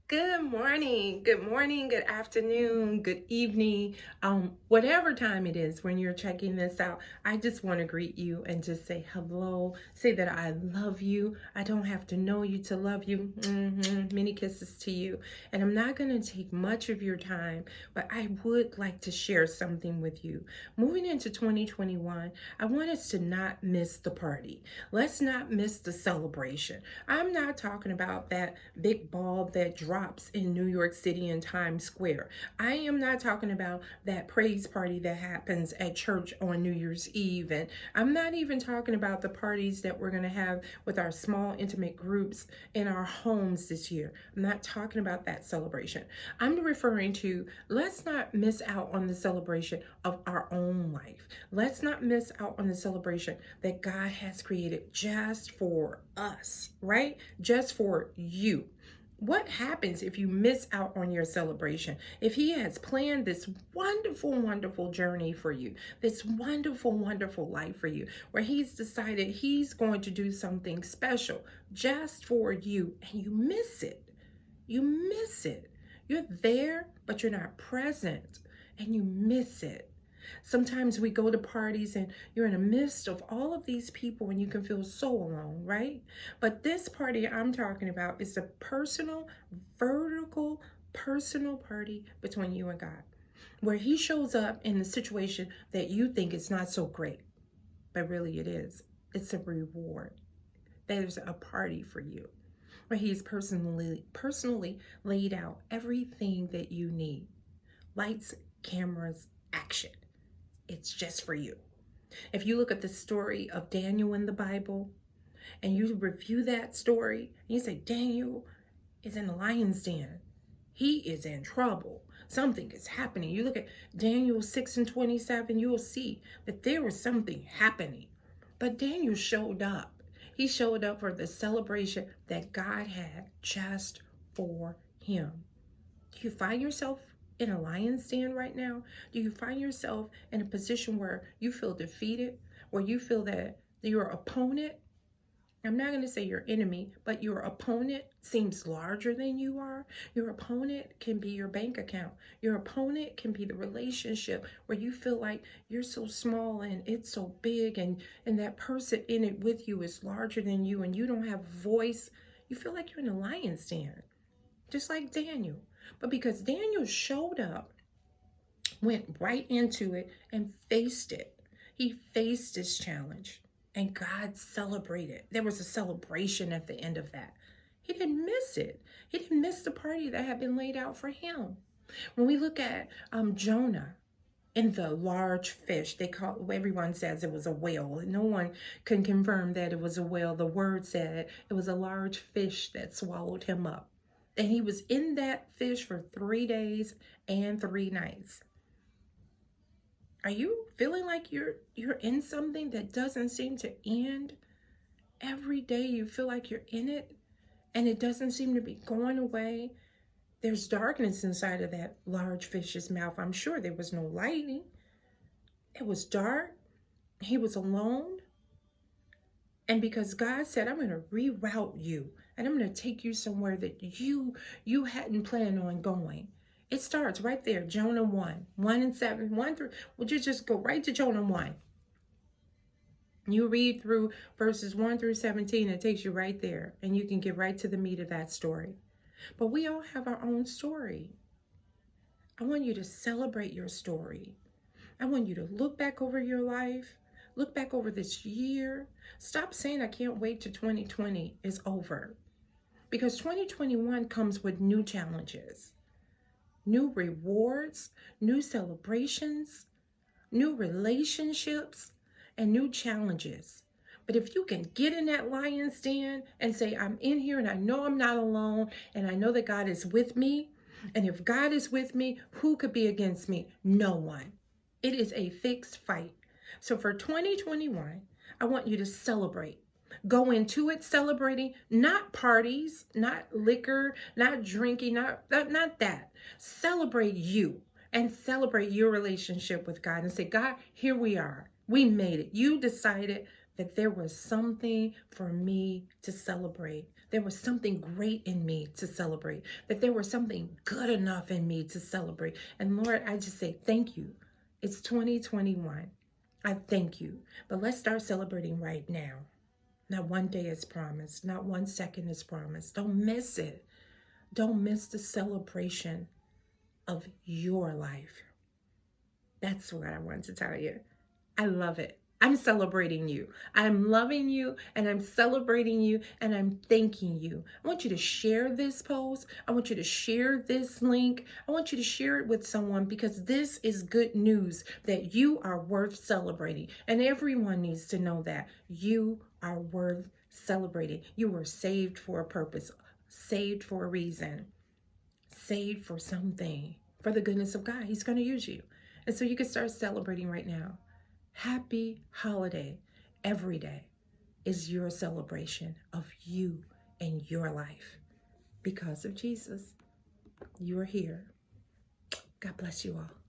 Good morning, good afternoon, good evening, whatever time it is when you're checking this out. I just want to greet you and just say hello, say that I love you. I don't have to know you to love you. Many kisses to you. And I'm not going to take much of your time, but I would like to share something with you. Moving into 2021, I want us to not miss the party. Let's not miss the celebration. I'm not talking about that big ball that drops in New York City in Times Square. I am not talking about that praise party that happens at church on New Year's Eve. And I'm not even talking about the parties that we're going to have with our small, intimate groups in our homes this year. I'm not talking about that celebration. I'm referring to let's not miss out on the celebration of our own life. Let's not miss out on the celebration that God has created just for us, right? Just for you. What happens if you miss out on your celebration? If He has planned this wonderful, wonderful journey for you, this wonderful, wonderful life for you, where He's decided He's going to do something special just for you, and you miss it. You miss it. You're there, but you're not present, and you miss it. Sometimes we go to parties and you're in the midst of all of these people and you can feel so alone, right? But this party I'm talking about is a personal, vertical, personal party between you and God, where He shows up in the situation that you think is not so great, but really it is. It's a reward. There's a party for you where He's personally laid out everything that you need. Lights, cameras, action. It's just for you. If you look at the story of Daniel in the Bible and you review that story, and you say, Daniel is in the lion's den. He is in trouble. Something is happening. You look at Daniel 6:27, you will see that there was something happening. But Daniel showed up. He showed up for the celebration that God had just for him. Do you find yourself in a lion's den right now? Do you find yourself in a position where you feel defeated, where you feel that your opponent, I'm not going to say your enemy, but your opponent seems larger than you are? Your opponent can be your bank account. Your opponent can be the relationship where you feel like you're so small and it's so big, and that person in it with you is larger than you and you don't have a voice. You feel like you're in a lion's den, just like Daniel. But because Daniel showed up, went right into it and faced it. He faced this challenge and God celebrated. There was a celebration at the end of that. He didn't miss it. He didn't miss the party that had been laid out for him. When we look at Jonah in the large fish, everyone says it was a whale. No one can confirm that it was a whale. The word said it was a large fish that swallowed him up. And he was in that fish for 3 days and 3 nights. Are you feeling like you're in something that doesn't seem to end? Every day you feel like you're in it and it doesn't seem to be going away. There's darkness inside of that large fish's mouth. I'm sure there was no lighting. It was dark. He was alone. And because God said, I'm going to reroute you and I'm going to take you somewhere that you hadn't planned on going. It starts right there, Jonah 1:1-7, 1 through, would you just go right to Jonah 1? You read through verses 1 through 17, it takes you right there and you can get right to the meat of that story. But we all have our own story. I want you to celebrate your story. I want you to look back over your life. Look back over this year. Stop saying, I can't wait till 2020 is over. Because 2021 comes with new challenges, new rewards, new celebrations, new relationships, and new challenges. But if you can get in that lion's den and say, I'm in here and I know I'm not alone and I know that God is with me. And if God is with me, who could be against me? No one. It is a fixed fight. So for 2021, I want you to celebrate. Go into it celebrating, not parties, not liquor, not drinking, not that. Celebrate you and celebrate your relationship with God and say, God, here we are. We made it. You decided that there was something for me to celebrate. there was something great in me to celebrate, that there was something good enough in me to celebrate. And Lord, I just say thank you. It's 2021. I thank you. But let's start celebrating right now. Not one day is promised. Not 1 second is promised. Don't miss it. Don't miss the celebration of your life. That's what I want to tell you. I love it. I'm celebrating you. I'm loving you, and I'm celebrating you, and I'm thanking you. I want you to share this post. I want you to share this link. I want you to share it with someone, because this is good news that you are worth celebrating. And everyone needs to know that you are worth celebrating. You were saved for a purpose, saved for a reason, saved for something, for the goodness of God. He's going to use you. And so you can start celebrating right now. Happy holiday. Every day is your celebration of you and your life. Because of Jesus, you are here. God bless you all.